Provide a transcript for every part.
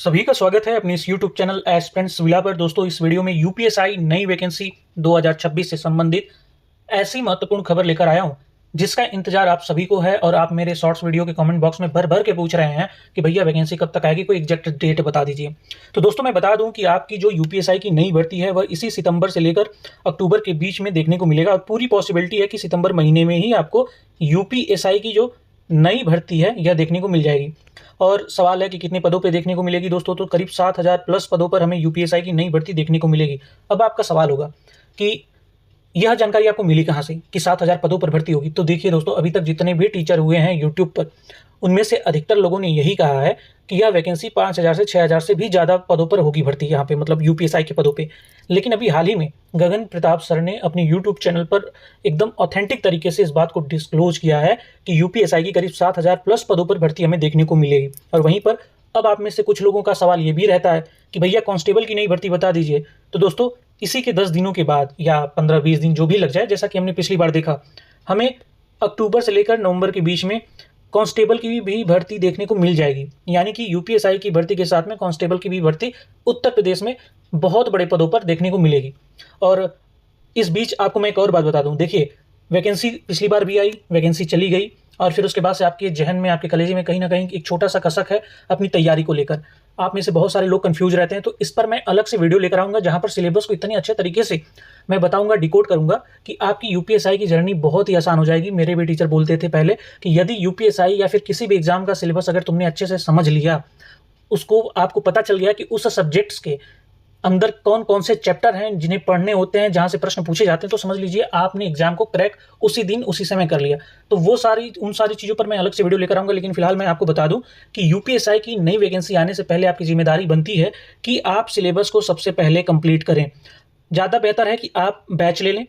सभी का स्वागत है अपने इस YouTube चैनल एस्पिरेंट्स विला पर। दोस्तों, इस वीडियो में यूपीएसआई नई वैकेंसी 2026 से संबंधित ऐसी महत्वपूर्ण खबर लेकर आया हूं जिसका इंतजार आप सभी को है। और आप मेरे शॉर्ट्स वीडियो के कमेंट बॉक्स में भर भर के पूछ रहे हैं कि भैया वैकेंसी कब तक आएगी, कोई एग्जैक्ट डेट बता दीजिए। तो दोस्तों, मैं बता दूं कि आपकी जो यूपीएसआई की नई भर्ती है वह इसी सितंबर से लेकर अक्टूबर के बीच में देखने को मिलेगा। और पूरी पॉसिबिलिटी है कि सितंबर महीने में ही आपको यूपीएसआई की जो नई भर्ती है यह देखने को मिल जाएगी। और सवाल है कि कितने पदों पे देखने को मिलेगी दोस्तों, तो करीब 7,000 प्लस पदों पर हमें यूपीएसआई की नई भर्ती देखने को मिलेगी। अब आपका सवाल होगा कि यह जानकारी आपको मिली कहाँ से कि 7,000 पदों पर भर्ती होगी। तो देखिए दोस्तों, अभी तक जितने भी टीचर हुए हैं यूट्यूब पर, उनमें से अधिकतर लोगों ने यही कहा है कि यह वैकेंसी 5,000 से 6,000 से भी ज़्यादा पदों पर होगी भर्ती, यहाँ पे मतलब यूपीएसआई के पदों पे। लेकिन अभी हाल ही में गगन प्रताप सर ने अपने यूट्यूब चैनल पर एकदम ऑथेंटिक तरीके से इस बात को डिस्क्लोज किया है कि यूपीएसआई की करीब 7,000 प्लस पदों पर भर्ती हमें देखने को मिलेगी। और वहीं पर अब आप में से कुछ लोगों का सवाल ये भी रहता है कि भैया कांस्टेबल की नई भर्ती बता दीजिए। तो दोस्तों, इसी के 10 दिनों के बाद या 15-20 दिन जो भी लग जाए, जैसा कि हमने पिछली बार देखा, हमें अक्टूबर से लेकर नवंबर के बीच में कांस्टेबल की भी भर्ती देखने को मिल जाएगी। यानी कि यूपीएसआई की भर्ती के साथ में कांस्टेबल की भी भर्ती उत्तर प्रदेश में बहुत बड़े पदों पर देखने को मिलेगी। और इस बीच आपको मैं एक और बात बता दूं, देखिए वैकेंसी पिछली बार भी आई, वैकेंसी चली गई, और फिर उसके बाद से आपके जहन में, आपके कलेजे में कहीं ना कहीं एक छोटा सा कसक है अपनी तैयारी को लेकर। आप में से बहुत सारे लोग कंफ्यूज रहते हैं, तो इस पर मैं अलग से वीडियो लेकर आऊँगा जहाँ पर सिलेबस को इतने अच्छे तरीके से मैं बताऊँगा, डिकोड करूँगा कि आपकी यूपीएसआई की जर्नी बहुत ही आसान हो जाएगी। मेरे भी टीचर बोलते थे पहले कि यदि यूपीएसआई या फिर किसी भी एग्जाम का सिलेबस अगर तुमने अच्छे से समझ लिया, उसको आपको पता चल गया कि उस सब्जेक्ट्स के अंदर कौन कौन से चैप्टर हैं जिन्हें पढ़ने होते हैं, जहां से प्रश्न पूछे जाते हैं, तो समझ लीजिए आपने एग्जाम को क्रैक उसी दिन उसी समय कर लिया। तो वो उन सारी चीज़ों पर मैं अलग से वीडियो लेकर आऊँगा। लेकिन फिलहाल मैं आपको बता दूं कि यूपीएसआई की नई वैकेंसी आने से पहले आपकी जिम्मेदारी बनती है कि आप सिलेबस को सबसे पहले कंप्लीट करें। ज़्यादा बेहतर है कि आप बैच ले लें।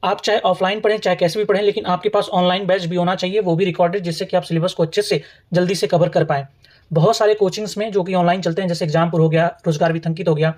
आप चाहे ऑफलाइन पढ़ें, चाहे कैसे भी पढ़ें, लेकिन आपके पास ऑनलाइन बैच भी होना चाहिए, वो भी रिकॉर्डेड, जिससे कि आप सिलेबस को अच्छे से जल्दी से कवर कर पाएँ। बहुत सारे कोचिंग्स में जो कि ऑनलाइन चलते हैं, जैसे एग्जामपुर हो गया, रोजगार विथंकित हो गया,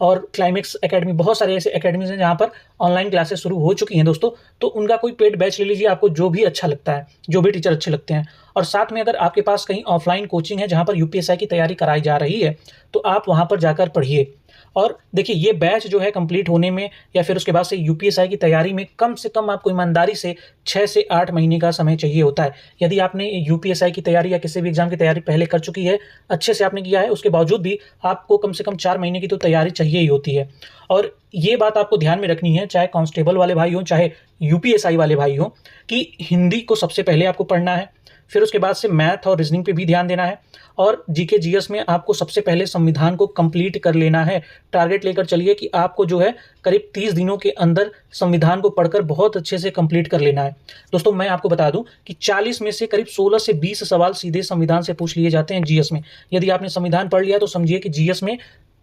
और क्लाइमेक्स एकेडमी, बहुत सारे ऐसे एकेडमीज हैं जहाँ पर ऑनलाइन क्लासेस शुरू हो चुकी हैं दोस्तों। तो उनका कोई पेड बैच ले लीजिए, आपको जो भी अच्छा लगता है, जो भी टीचर अच्छे लगते हैं। और साथ में अगर आपके पास कहीं ऑफलाइन कोचिंग है जहाँ पर यूपीएसआई की तैयारी कराई जा रही है, तो आप वहाँ पर जाकर पढ़िए। और देखिए, ये बैच जो है कंप्लीट होने में या फिर उसके बाद से यूपीएसआई की तैयारी में कम से कम आपको ईमानदारी से 6 से 8 महीने का समय चाहिए होता है। यदि आपने यूपीएसआई की तैयारी या किसी भी एग्जाम की तैयारी पहले कर चुकी है, अच्छे से आपने किया है, उसके बावजूद भी आपको कम से कम 4 महीने की तो तैयारी चाहिए ही होती है। और ये बात आपको ध्यान में रखनी है, चाहे कांस्टेबल वाले भाई हों, चाहे यूपीएसआई वाले भाई हों, कि हिंदी को सबसे पहले आपको पढ़ना है, फिर उसके बाद से मैथ और रीजनिंग पे भी ध्यान देना है, और जीके जीएस में आपको सबसे पहले संविधान को कंप्लीट कर लेना है। टारगेट लेकर चलिए कि आपको जो है करीब 30 दिनों के अंदर संविधान को पढ़कर बहुत अच्छे से कंप्लीट कर लेना है। दोस्तों, मैं आपको बता दूं कि 40 में से करीब 16 से 20 सवाल सीधे संविधान से पूछ लिए जाते हैं जीएस में। यदि आपने संविधान पढ़ लिया तो समझिए कि जीएस में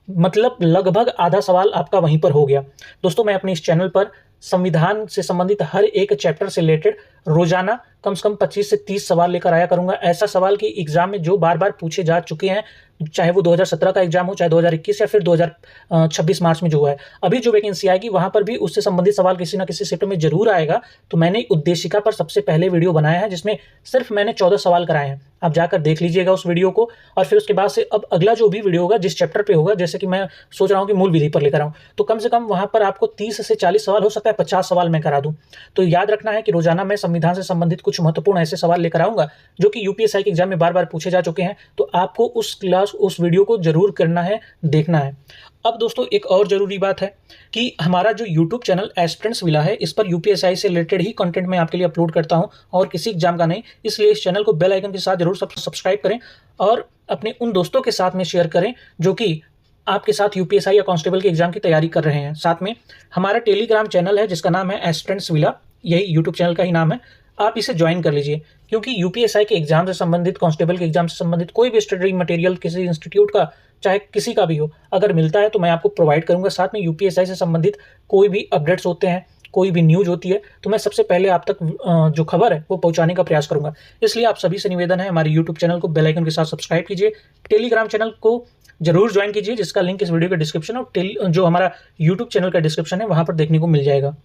मतलब लगभग आधा सवाल आपका वहीं पर हो गया। दोस्तों, मैं अपने इस चैनल पर संविधान से संबंधित हर एक चैप्टर से रिलेटेड रोजाना कम से कम 25 से 30 सवाल लेकर आया करूंगा। ऐसा सवाल कि एग्जाम में जो बार बार पूछे जा चुके हैं, चाहे वो 2017 का एग्जाम हो, चाहे 2021 या फिर 2026 मार्च में जो हुआ है। अभी जो वैकेंसी आएगी वहां पर भी उससे संबंधित सवाल किसी ना किसी शिफ्ट में जरूर आएगा। तो मैंने उद्देशिका पर सबसे पहले वीडियो बनाया है जिसमें सिर्फ मैंने 14 सवाल कराए हैं। आप जाकर देख लीजिएगा उस वीडियो को। और फिर उसके बाद से अब अगला जो भी वीडियो होगा जिस चैप्टर पे होगा, जैसे कि मैं सोच रहा हूँ कि मूल विधि पर लेकर आऊँ, तो कम से कम वहां पर आपको 30 से 40 सवाल, हो सकता है 50 सवाल मैं करा दूं। तो याद रखना है कि रोजाना मैं संविधान से संबंधित कुछ महत्वपूर्ण ऐसे सवाल लेकर आऊंगा जो कि यूपीएसआई के एग्जाम में बार बार पूछे जा चुके हैं। तो आपको उस वीडियो को जरूर करना है, देखना है। अब दोस्तों, एक और जरूरी बात है कि हमारा जो यूट्यूब चैनल एस्पिरेंट्स विला है, इस पर यूपीएसआई से रिलेटेड ही कंटेंट मैं आपके लिए अपलोड करता हूं और किसी एग्जाम का नहीं। इसलिए इस चैनल को बेल आइकन के साथ जरूर सब्सक्राइब करें और अपने उन दोस्तों के साथ में शेयर करें जो कि आपके साथ यूपीएसआई या कांस्टेबल के एग्जाम की तैयारी कर रहे हैं। साथ में हमारा टेलीग्राम चैनल है जिसका नाम है एस्पिरेंट्स विला, यही यूट्यूब चैनल का ही नाम है। आप इसे ज्वाइन कर लीजिए, क्योंकि यूपीएसआई के एग्जाम से संबंधित, कांस्टेबल के एग्जाम से संबंधित कोई भी स्टडी मटेरियल किसी इंस्टीट्यूट का, चाहे किसी का भी हो, अगर मिलता है तो मैं आपको प्रोवाइड करूंगा। साथ में यूपीएसआई से संबंधित कोई भी अपडेट्स होते हैं, कोई भी न्यूज होती है, तो मैं सबसे पहले आप तक जो खबर है वो पहुंचाने का प्रयास करूंगा। इसलिए आप सभी से निवेदन है, हमारे यूट्यूब चैनल को बेल आइकन के साथ सब्सक्राइब कीजिए, टेलीग्राम चैनल को जरूर ज्वाइन कीजिए, जिसका लिंक इस वीडियो के डिस्क्रिप्शन और जो हमारा यूट्यूब चैनल का डिस्क्रिप्शन है वहां पर देखने को मिल जाएगा।